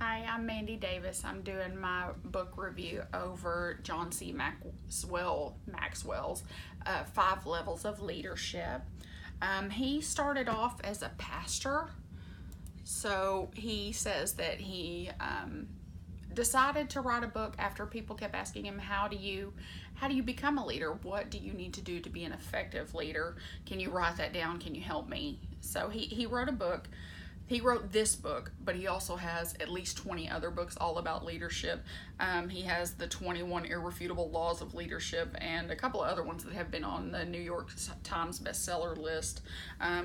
Hi, I'm Mandy Davis. I'm doing my book review over John C. Maxwell's Five Levels of Leadership. He started off as a pastor, so he says that he decided to write a book after people kept asking him, how do you become a leader? What do you need to do to be an effective leader? Can you write that down? Can you help me? So he wrote a book. He wrote this book, but he also has at least 20 other books all about leadership. He has the 21 Irrefutable Laws of Leadership and a couple of other ones that have been on the New York Times bestseller list.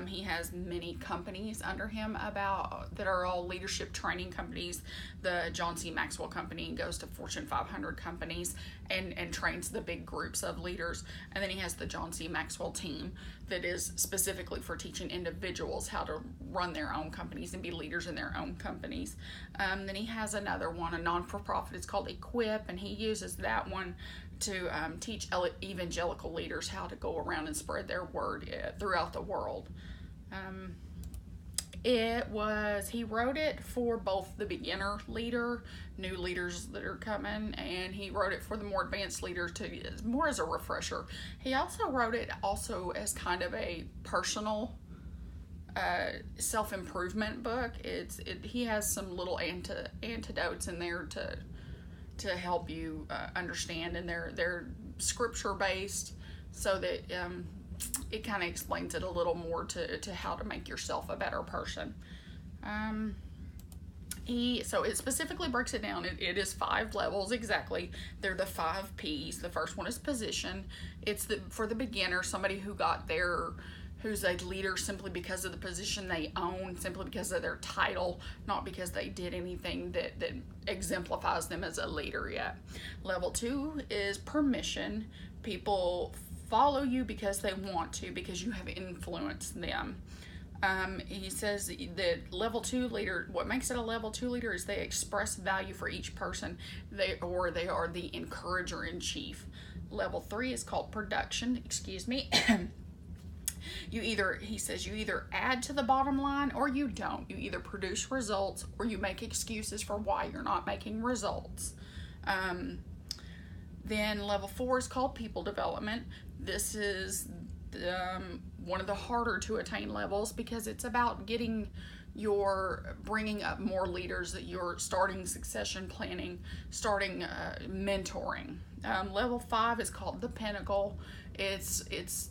He has many companies under him that are all leadership training companies. The John C. Maxwell Company goes to Fortune 500 companies and trains the big groups of leaders. And then he has the John C. Maxwell team that is specifically for teaching individuals how to run their own companies and be leaders in their own companies. Then he has another one, a non-for-profit. It's called Equip, and he uses that one to teach evangelical leaders how to go around and spread their word throughout the world. He wrote it for both the beginner leader, new leaders that are coming, and he wrote it for the more advanced leaders more as a refresher. He also wrote it as kind of a personal self-improvement book. He has some little antidotes in there to help you understand, and they're scripture based, so that it kind of explains it a little more to how to make yourself a better person. So it specifically breaks it down. It is 5 levels exactly. They're the 5 P's. The first one is position. It's for the beginner, somebody who's a leader simply because of the position they own, simply because of their title, not because they did anything that exemplifies them as a leader yet. Level 2 is permission. People follow you because they want to, because you have influenced them. He says that level 2 leader, what makes it a level 2 leader is they express value for each person. They are the encourager in chief. Level 3 is called production. He says you either add to the bottom line or you don't. You either produce results or you make excuses for why you're not making results. Then level 4 is called people development. This is one of the harder to attain levels because it's about bringing up more leaders, that you're starting succession planning, starting mentoring. Level 5 is called the pinnacle. It's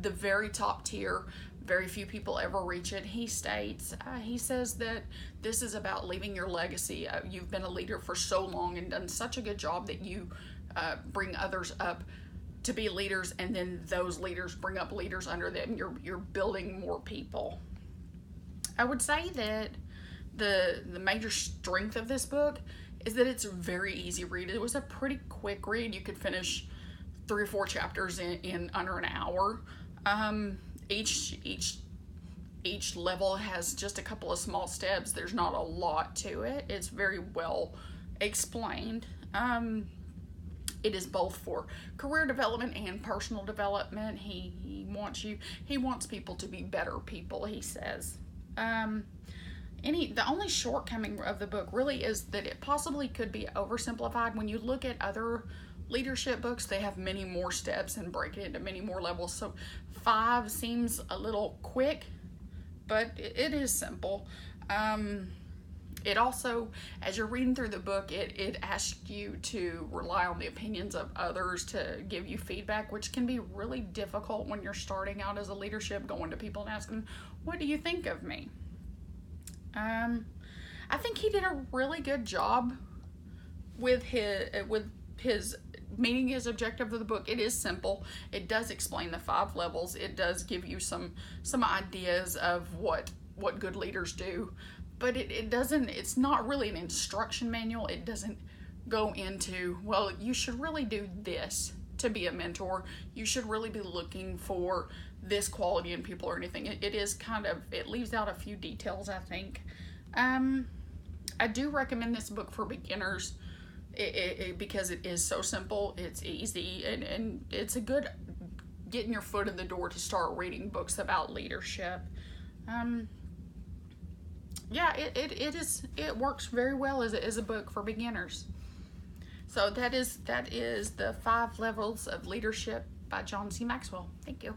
the very top tier. Very few people ever reach it. He says that this is about leaving your legacy. You've been a leader for so long and done such a good job that you bring others up to be leaders, and then those leaders bring up leaders under them. You're building more people. I would say that the major strength of this book is that it's a very easy read. It was a pretty quick read. You could finish 3 or 4 chapters in under an hour. Each level has just a couple of small steps. There's not a lot to it. It's very well explained. It is both for career development and personal development. He wants people to be better people, he says. The only shortcoming of the book really is that it possibly could be oversimplified. When you look at other leadership books, they have many more steps and break it into many more levels. So 5 seems a little quick, but it is simple. It also, as you're reading through the book, it asks you to rely on the opinions of others to give you feedback, which can be really difficult when you're starting out as a leadership, going to people and asking, what do you think of me? I think he did a really good job with his meeting his objective of the book. It is simple. It does explain the 5 levels. It does give you some ideas of what good leaders do, but it's not really an instruction manual. It doesn't go into, well, you should really do this to be a mentor. You should really be looking for this quality in people or anything. It is it leaves out a few details, I think. I do recommend this book for beginners. Because it is so simple, it's easy, and it's a good getting your foot in the door to start reading books about leadership. Yeah, it works very well as a book for beginners. So that is the 5 Levels of Leadership by John C. Maxwell. Thank you.